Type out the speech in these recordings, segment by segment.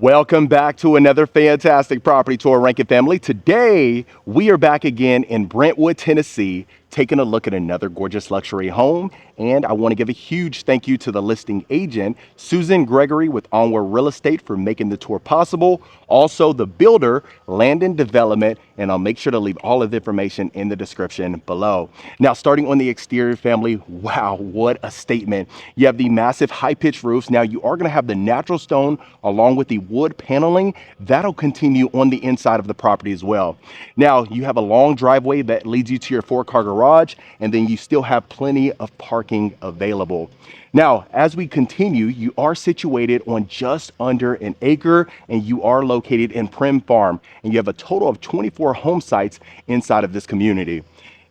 Welcome back to another fantastic property tour, Rankin family. Today, we are back again in Brentwood, Tennessee, taking a look at another gorgeous luxury home. And I want to give a huge thank you to the listing agent, Susan Gregory with Onward Real Estate, for making the tour possible. Also, the builder, Landon Development, and I'll make sure to leave all of the information in the description below. Now, starting on the exterior, family, wow, what a statement. You have the massive high-pitched roofs. Now, you are going to have the natural stone along with the wood paneling. That'll continue on the inside of the property as well. Now, you have a long driveway that leads you to your 4-car garage, and then you still have plenty of parking available. Now, as we continue, you are situated on just under an acre, and you are located in Primm Farm, and you have a total of 24 home sites inside of this community.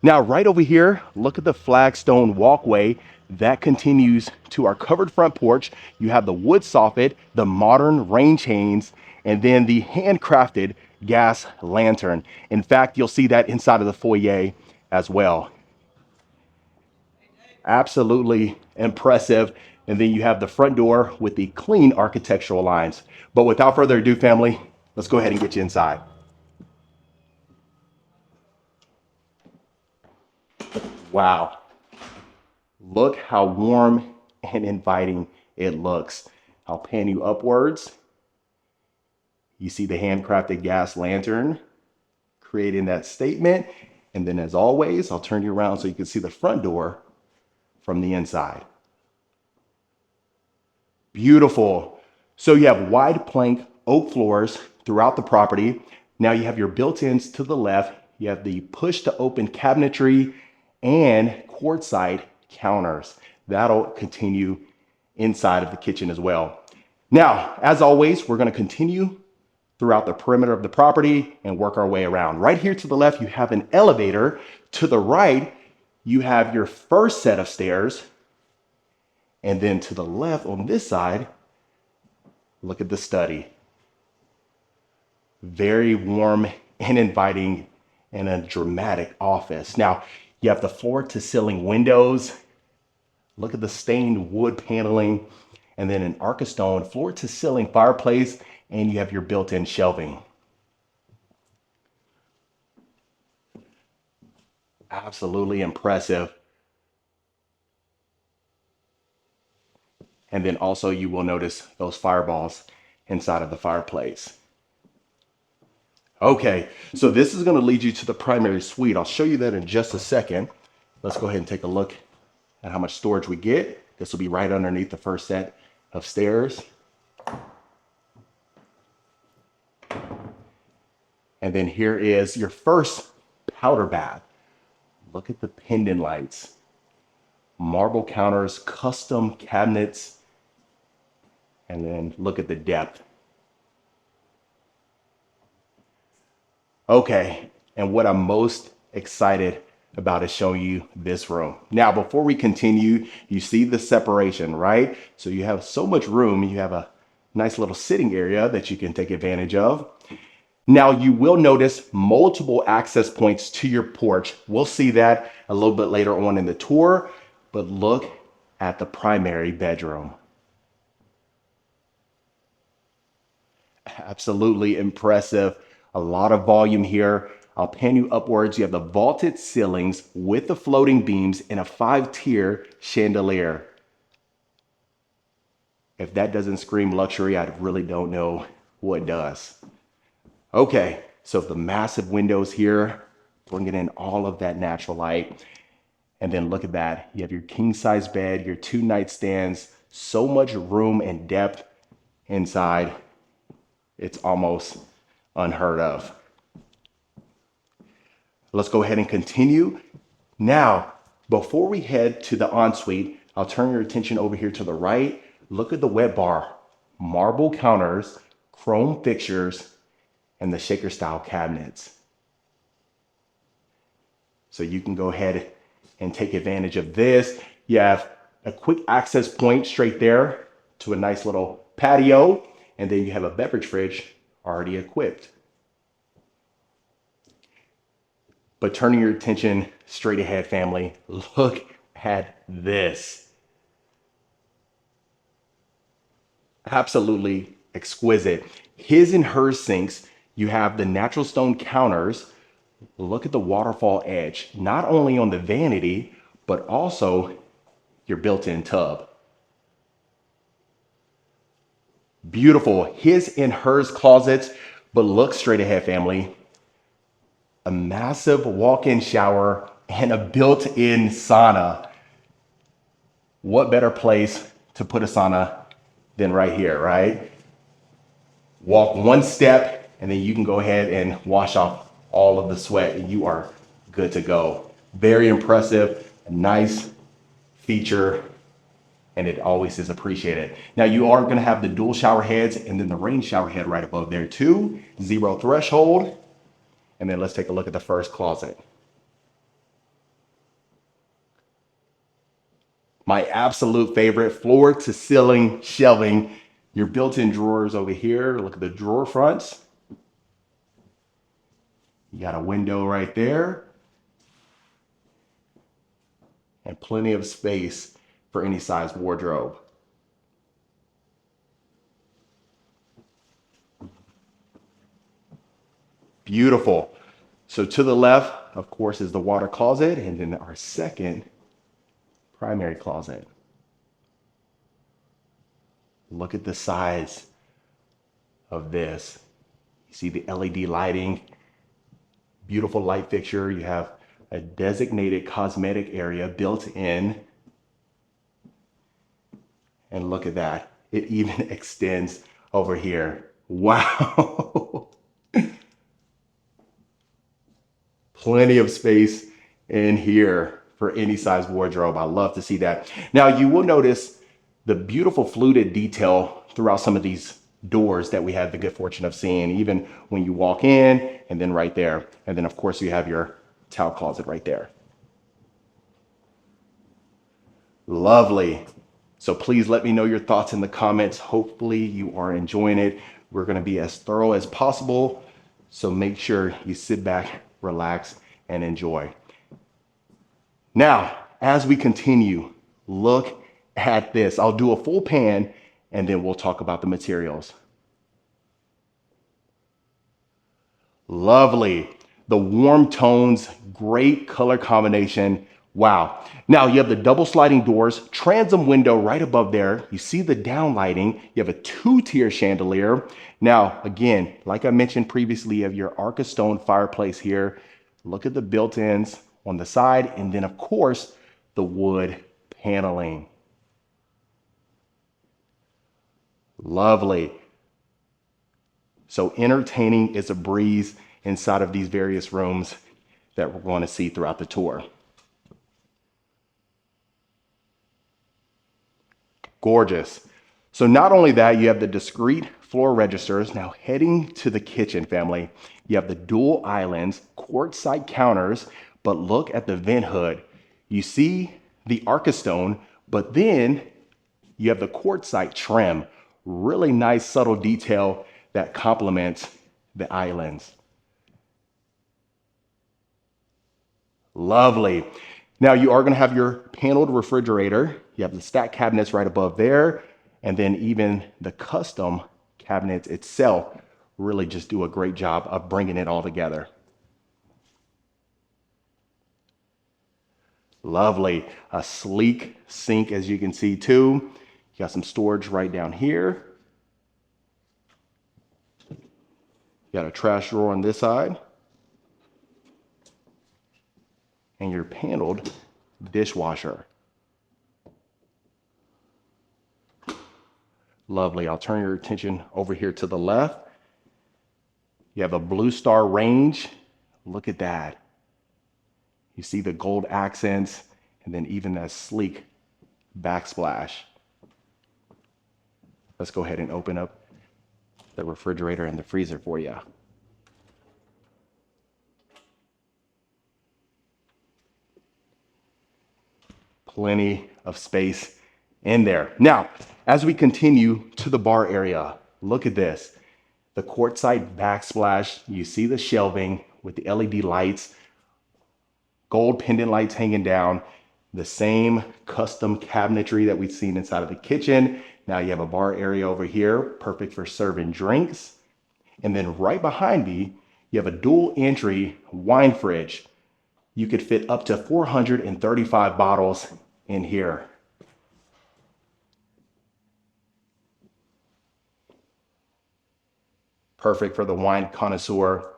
Now, right over here, look at the flagstone walkway that continues to our covered front porch. You have the wood soffit, the modern rain chains, and then the handcrafted gas lantern. In fact, you'll see that inside of the foyer as well. Absolutely impressive. And then you have the front door with the clean architectural lines. But without further ado, family, let's go ahead and get you inside. Wow. Look how warm and inviting it looks. I'll pan you upwards. You see the handcrafted gas lantern creating that statement. And then as always, I'll turn you around so you can see the front door from the inside. Beautiful. So you have wide plank oak floors throughout the property. Now you have your built-ins to the left. You have the push to open cabinetry and quartzite counters. That'll continue inside of the kitchen as well. Now, as always, we're going to continue throughout the perimeter of the property and work our way around. Right here to the left, you have an elevator. To the right, you have your first set of stairs. And then to the left on this side, look at the study. Very warm and inviting and a dramatic office. Now, you have the floor to ceiling windows. Look at the stained wood paneling, and then an Archistone floor to ceiling fireplace, and you have your built-in shelving. Absolutely impressive. And then also you will notice those fireballs inside of the fireplace. Okay, so this is going to lead you to the primary suite. I'll show you that in just a second. Let's go ahead and take a look at how much storage we get. This will be right underneath the first set of stairs. And then here is your first powder bath. Look at the pendant lights, marble counters, custom cabinets, and then look at the depth. Okay, and what I'm most excited about is showing you this room. Now, before we continue, you see the separation, right? So you have so much room. You have a nice little sitting area that you can take advantage of. Now, you will notice multiple access points to your porch. We'll see that a little bit later on in the tour, but look at the primary bedroom. Absolutely impressive. A lot of volume here. I'll pan you upwards. You have the vaulted ceilings with the floating beams and a 5-tier chandelier. If that doesn't scream luxury, I really don't know what does. Okay, so the massive windows here, bringing in all of that natural light. And then look at that. You have your king-size bed, your 2 nightstands, so much room and depth inside. It's almost unheard of. Let's go ahead and continue. Now, before we head to the ensuite, I'll turn your attention over here to the right. Look at the wet bar, marble counters, chrome fixtures, and the shaker style cabinets. So you can go ahead and take advantage of this. You have a quick access point straight there to a nice little patio, and then you have a beverage fridge already equipped. But turning your attention straight ahead, family, look at this. Absolutely exquisite. His and hers sinks. You have the natural stone counters. Look at the waterfall edge, not only on the vanity, but also your built-in tub. Beautiful. His and hers closets, but look straight ahead, family. A massive walk-in shower and a built-in sauna. What better place to put a sauna than right here, right? Walk one step and then you can go ahead and wash off all of the sweat and you are good to go. Very impressive, a nice feature, and it always is appreciated. Now you are gonna have the dual shower heads and then the rain shower head right above there too. 0 threshold. And then let's take a look at the first closet. My absolute favorite, floor to ceiling shelving. Your built-in drawers over here. Look at the drawer fronts. You got a window right there. And plenty of space for any size wardrobe. Beautiful. So to the left, of course, is the water closet, and then our second primary closet. Look at the size of this. You see the LED lighting, beautiful light fixture. You have a designated cosmetic area built in. And look at that. It even extends over here. Wow. Plenty of space in here for any size wardrobe. I love to see that. Now you will notice the beautiful fluted detail throughout some of these doors that we had the good fortune of seeing, even when you walk in and then right there. And then of course you have your towel closet right there. Lovely. So please let me know your thoughts in the comments. Hopefully you are enjoying it. We're going to be as thorough as possible. So make sure you sit back, relax, and enjoy. Now, as we continue, look at this. I'll do a full pan and then we'll talk about the materials. Lovely. The warm tones, great color combination. Wow. Now you have the double sliding doors, transom window right above there. You see the downlighting. You have a 2-tier chandelier. Now, again, like I mentioned previously, you have your ACRE stone fireplace here. Look at the built-ins on the side. And then of course, the wood paneling. Lovely. So entertaining is a breeze inside of these various rooms that we're going to see throughout the tour. Gorgeous. So not only that, you have the discrete floor registers. Now heading to the kitchen, family, you have the dual islands, quartzite counters, but look at the vent hood. You see the ACRE stone, but then you have the quartzite trim. Really nice subtle detail that complements the islands. Lovely. Now you are going to have your paneled refrigerator. You have the stack cabinets right above there. And then even the custom cabinets itself really just do a great job of bringing it all together. Lovely. A sleek sink, as you can see too. You got some storage right down here. You got a trash drawer on this side. And your paneled dishwasher. Lovely. I'll turn your attention over here to the left. You have a Blue Star range. Look at that. You see the gold accents and then even that sleek backsplash. Let's go ahead and open up the refrigerator and the freezer for you. Plenty of space in there. Now, as we continue to the bar area, look at this. The quartzite backsplash, you see the shelving with the LED lights, gold pendant lights hanging down, the same custom cabinetry that we've seen inside of the kitchen. Now you have a bar area over here, perfect for serving drinks. And then right behind me, you have a dual entry wine fridge. You could fit up to 435 bottles in here. Perfect for the wine connoisseur,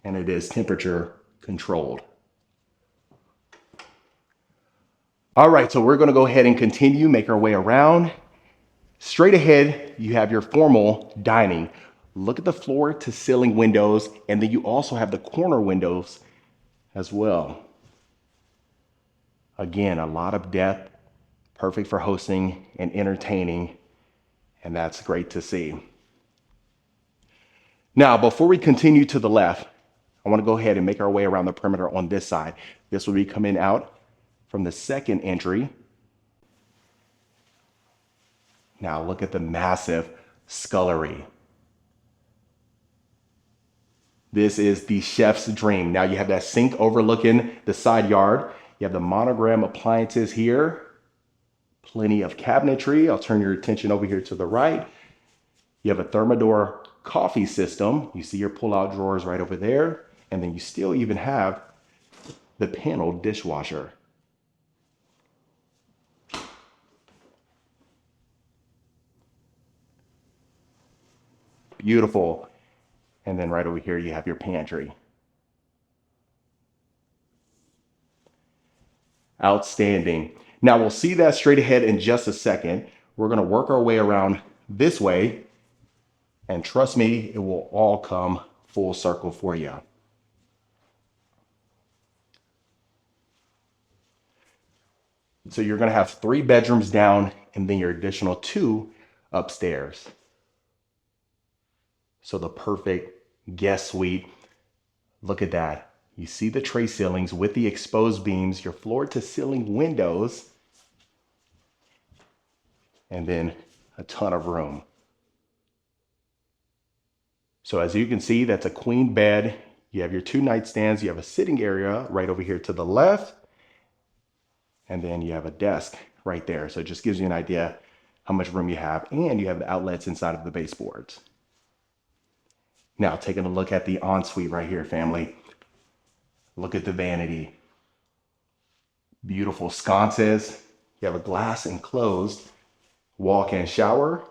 and it is temperature controlled. All right, so we're gonna go ahead and continue, make our way around. Straight ahead, you have your formal dining. Look at the floor to ceiling windows, and then you also have the corner windows as well. Again, a lot of depth, perfect for hosting and entertaining, and that's great to see. Now, before we continue to the left, I want to go ahead and make our way around the perimeter on this side. This will be coming out from the second entry. Now look at the massive scullery. This is the chef's dream. Now you have that sink overlooking the side yard. You have the monogram appliances here. Plenty of cabinetry. I'll turn your attention over here to the right. You have a Thermador coffee system. You see your pull-out drawers right over there. And then you still even have the panel dishwasher. Beautiful. And then right over here, you have your pantry. Outstanding. Now we'll see that straight ahead in just a second. We're gonna work our way around this way, and trust me, it will all come full circle for you. So you're gonna have 3 bedrooms down and then your additional 2 upstairs. So the perfect guest suite. Look at that. You see the tray ceilings with the exposed beams, your floor to ceiling windows, and then a ton of room. So as you can see, that's a queen bed. You have your 2 nightstands. You have a sitting area right over here to the left. And then you have a desk right there. So it just gives you an idea how much room you have. And you have the outlets inside of the baseboards. Now, taking a look at the ensuite right here, family. Look at the vanity. Beautiful sconces. You have a glass enclosed walk-in shower.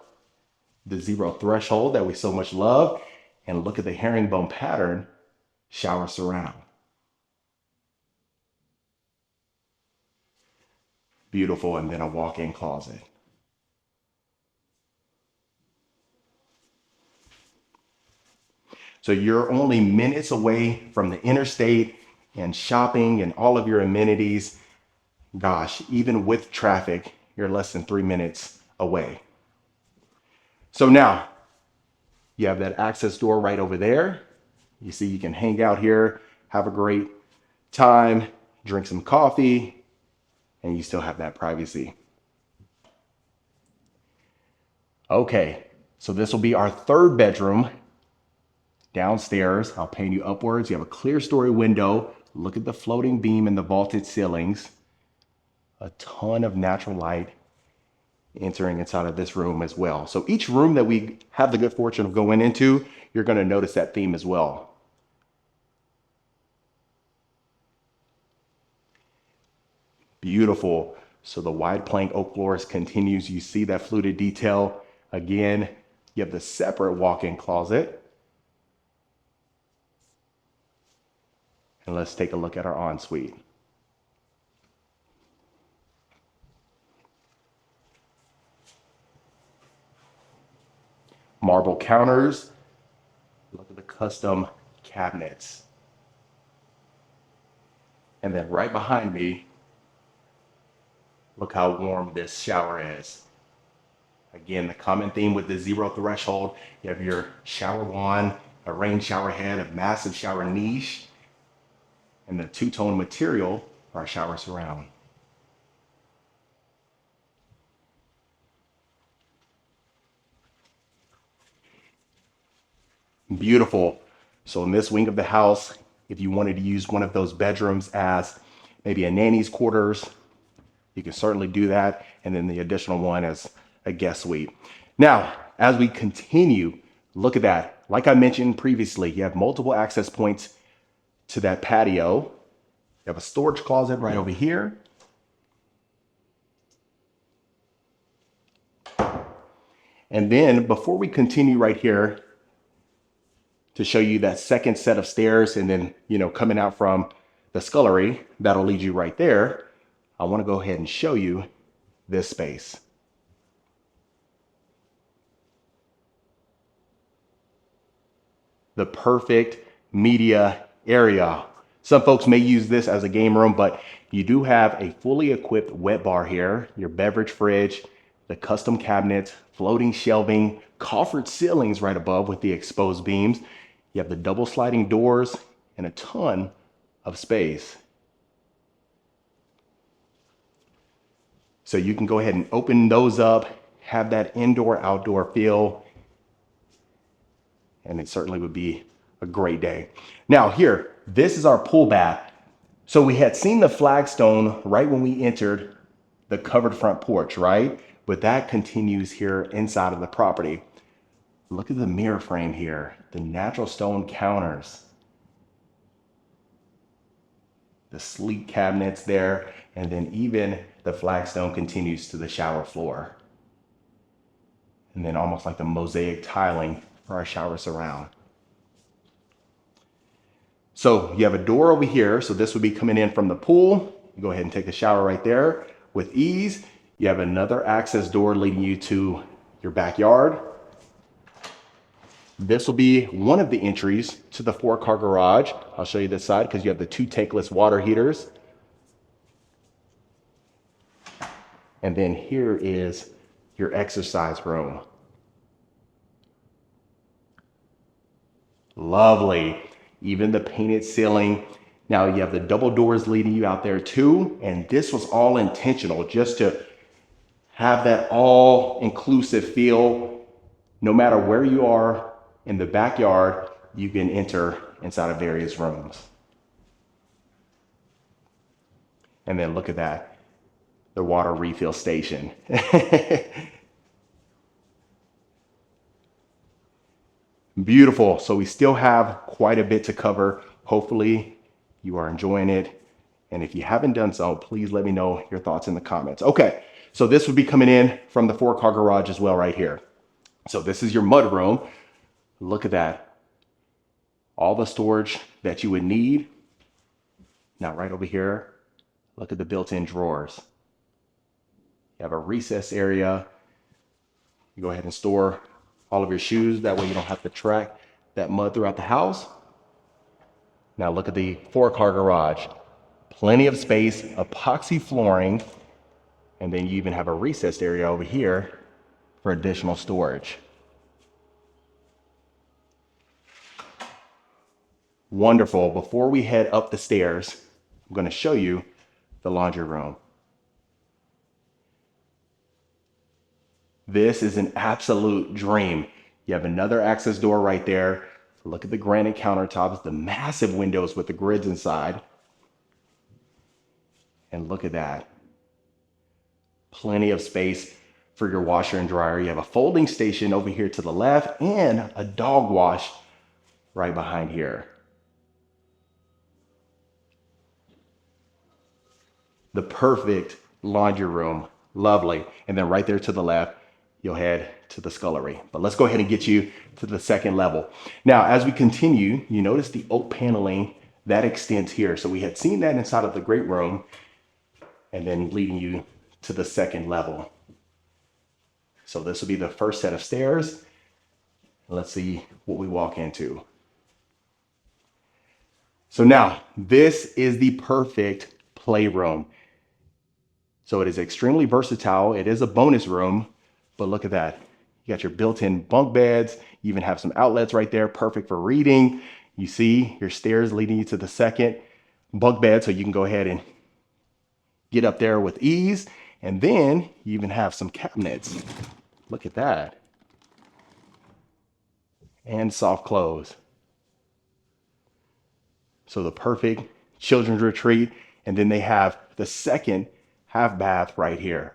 The 0 threshold that we so much love. And look at the herringbone pattern shower surround. Beautiful, and then a walk-in closet. So you're only minutes away from the interstate and shopping and all of your amenities. Gosh, even with traffic, you're less than 3 minutes away. So now you have that access door right over there. You see, you can hang out here, have a great time, drink some coffee, and you still have that privacy. Okay, so this will be our 3rd bedroom. Downstairs, I'll pan you upwards. You have a clear story window. Look at the floating beam and the vaulted ceilings. A ton of natural light entering inside of this room as well. So each room that we have the good fortune of going into, you're going to notice that theme as well. Beautiful. So the wide plank oak floors continues. You see that fluted detail. Again, you have the separate walk-in closet. And let's take a look at our ensuite. Marble counters. Look at the custom cabinets. And then right behind me, look how warm this shower is. Again, the common theme with the 0 threshold, you have your shower wand, a rain shower head, a massive shower niche, and the 2-tone material for our shower surround. Beautiful. So in this wing of the house, if you wanted to use one of those bedrooms as maybe a nanny's quarters, you can certainly do that. And then the additional one as a guest suite. Now, as we continue, look at that. like I mentioned previously, you have multiple access points to that patio. You have a storage closet right over here. And then before we continue right here to show you that second set of stairs and then, coming out from the scullery, that'll lead you right there. I want to go ahead and show you this space. The perfect media area. Some folks may use this as a game room, but you do have a fully equipped wet bar here, your beverage fridge, the custom cabinets, floating shelving, coffered ceilings right above with the exposed beams. You have the double sliding doors and a ton of space. So you can go ahead and open those up, have that indoor-outdoor feel, and it certainly would be a great day. Now here, this is our pool bath. So we had seen the flagstone right when we entered the covered front porch, right? But that continues here inside of the property. Look at the mirror frame here, the natural stone counters, the sleek cabinets there, and then even the flagstone continues to the shower floor. And then almost like the mosaic tiling for our shower surround. So you have a door over here. So this would be coming in from the pool. You go ahead and take a shower right there with ease. You have another access door leading you to your backyard. This will be one of the entries to the 4-car garage. I'll show you this side because you have the 2 tankless water heaters. And then here is your exercise room. Lovely. Even the painted ceiling. Now you have the double doors leading you out there too. And this was all intentional just to have that all-inclusive feel. No matter where you are in the backyard, you can enter inside of various rooms. And then look at that, the water refill station. Beautiful. So we still have quite a bit to cover. Hopefully you are enjoying it. And if you haven't done so, please let me know your thoughts in the comments. Okay, so this would be coming in from the 4-car garage as well right here. So this is your mud room. Look at that. All the storage that you would need. Now right over here, look at the built-in drawers. You have a recess area. You go ahead and store all of your shoes. That way you don't have to track that mud throughout the house. Now look at the 4-car garage. Plenty of space, epoxy flooring, and then you even have a recessed area over here for additional storage. Wonderful. Before we head up the stairs, I'm going to show you the laundry room. This is an absolute dream. You have another access door right there. Look at the granite countertops, the massive windows with the grids inside. And look at that. Plenty of space for your washer and dryer. You have a folding station over here to the left and a dog wash right behind here. The perfect laundry room. Lovely. And then right there to the left, you'll head to the scullery. But let's go ahead and get you to the second level. Now, as we continue, you notice the oak paneling that extends here. So we had seen that inside of the great room and then leading you to the second level. So this will be the first set of stairs. Let's see what we walk into. So now this is the perfect playroom. So it is extremely versatile. It is a bonus room, but look at that. You got your built-in bunk beds. You even have some outlets right there, perfect for reading. You see your stairs leading you to the second bunk bed, so you can go ahead and get up there with ease. And then you even have some cabinets. Look at that. And soft close. So the perfect children's retreat. And then they have the second half bath right here.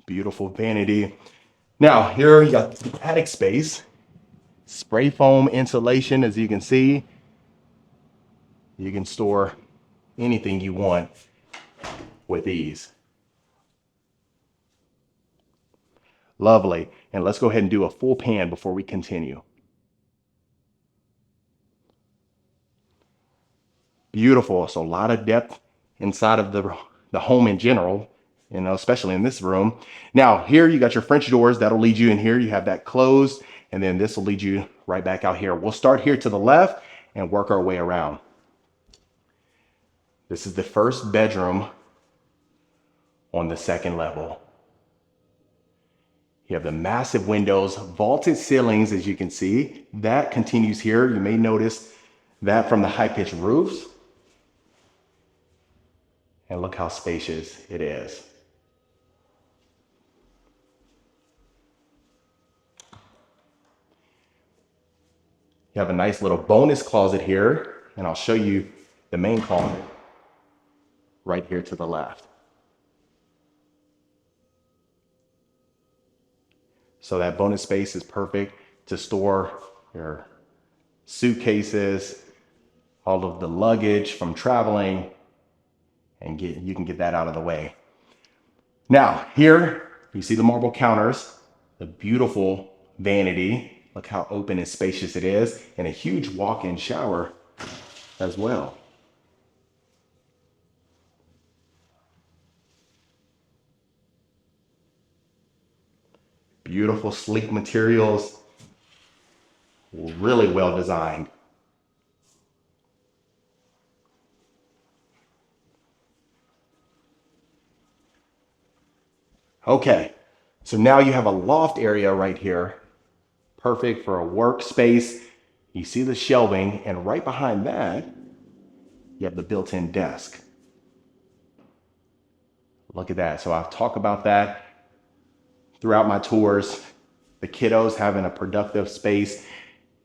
Beautiful vanity. Now here you got the attic space, spray foam insulation. As you can see, you can store anything you want with ease. Lovely. And let's go ahead and do a full pan before we continue. Beautiful. So a lot of depth inside of the home in general, you know, especially in this room. Now here you got your French doors that'll lead you in here. You have that closed, and then this will lead you right back out here. We'll start here to the left and work our way around. This is the first bedroom on the second level. You have the massive windows, vaulted ceilings, as you can see. That continues here. You may notice that from the high-pitched roofs. And look how spacious it is. You have a nice little bonus closet here, and I'll show you the main closet right here to the left. So that bonus space is perfect to store your suitcases, all of the luggage from traveling, and you can get that out of the way. Now here you see the marble counters, the beautiful vanity. Look how open and spacious it is, and a huge walk-in shower as well. Beautiful, sleek materials, really well designed. Okay, so now you have a loft area right here, perfect for a workspace. You see the shelving, and right behind that, you have the built-in desk. Look at that. So I've talked about that throughout my tours, the kiddos having a productive space.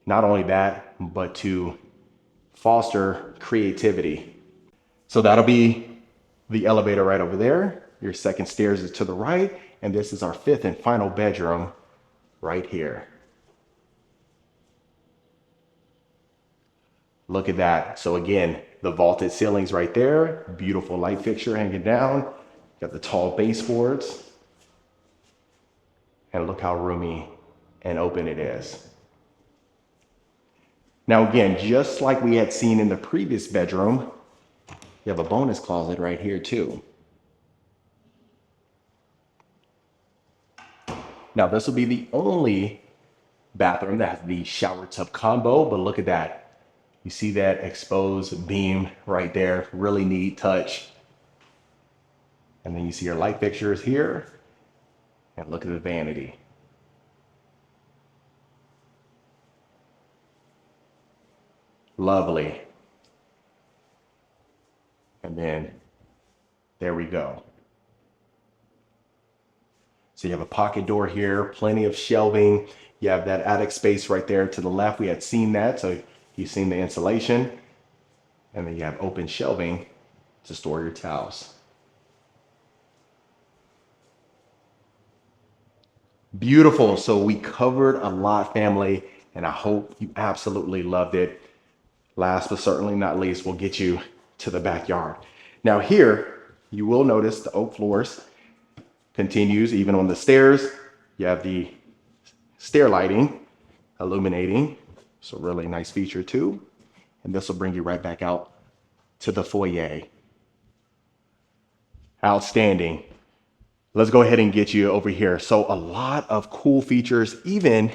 Not only that, but to foster creativity. So that'll be the elevator right over there. Your second stairs is to the right, and this is our fifth and final bedroom right here. Look at that. So again, the vaulted ceilings right there, beautiful light fixture hanging down. Got the tall baseboards. And look how roomy and open it is. Now again, just like we had seen in the previous bedroom, you have a bonus closet right here too. Now this will be the only bathroom that has the shower tub combo, but look at that. You see that exposed beam right there, really neat touch. And then you see your light fixtures here, and look at the vanity. Lovely. And then there we go. So you have a pocket door here, plenty of shelving. You have that attic space right there to the left. We had seen that, so you've seen the insulation. And then you have open shelving to store your towels. Beautiful. So we covered a lot, family, and I hope you absolutely loved it. Last but certainly not least, we'll get you to the backyard. Now here, you will notice the oak floors continues even on the stairs. You have the stair lighting illuminating. So really nice feature too. And this will bring you right back out to the foyer. Outstanding. Let's go ahead and get you over here. So a lot of cool features, even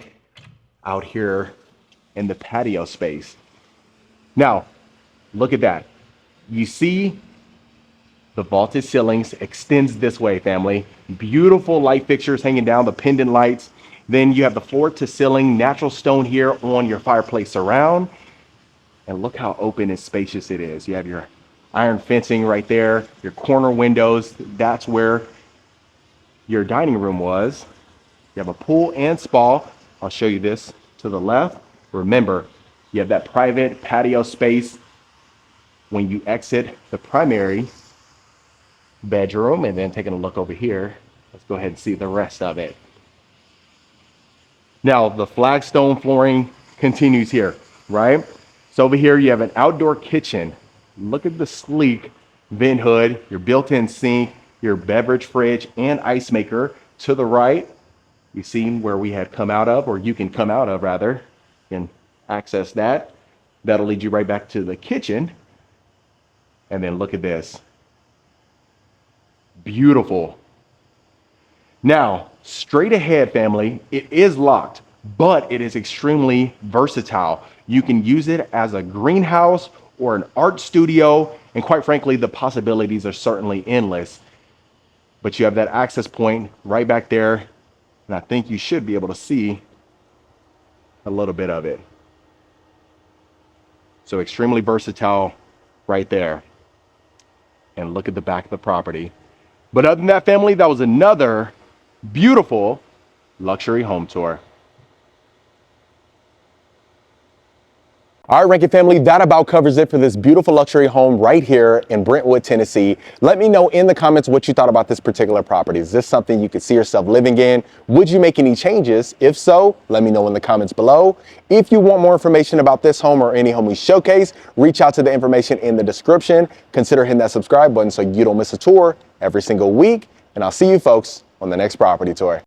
out here in the patio space. Now, look at that. You see the vaulted ceilings extends this way, family. Beautiful light fixtures hanging down, the pendant lights. Then you have the floor to ceiling natural stone here on your fireplace surround. And look how open and spacious it is. You have your iron fencing right there, your corner windows. That's where your dining room was. You have a pool and spa. I'll show you this to the left. Remember, you have that private patio space when you exit the primary bedroom. And then taking a look over here, let's go ahead and see the rest of it. Now the flagstone flooring continues here, right? So over here you have an outdoor kitchen. Look at the sleek vent hood, your built-in sink, your beverage fridge and ice maker. To the right, you see where we had come out of, or you can come out of rather, you can access that. That'll lead you right back to the kitchen. And then look at this. Beautiful. Now, straight ahead, family, it is locked, but it is extremely versatile. You can use it as a greenhouse or an art studio, and quite frankly, the possibilities are certainly endless. But you have that access point right back there, and I think you should be able to see a little bit of it. So extremely versatile right there. And look at the back of the property. But other than that, family, that was another beautiful luxury home tour. All right, Rankin family, that about covers it for this beautiful luxury home right here in Brentwood, Tennessee. Let me know in the comments what you thought about this particular property. Is this something you could see yourself living in? Would you make any changes? If so, let me know in the comments below. If you want more information about this home or any home we showcase, reach out to the information in the description. Consider hitting that subscribe button so you don't miss a tour every single week. And I'll see you folks on the next property tour.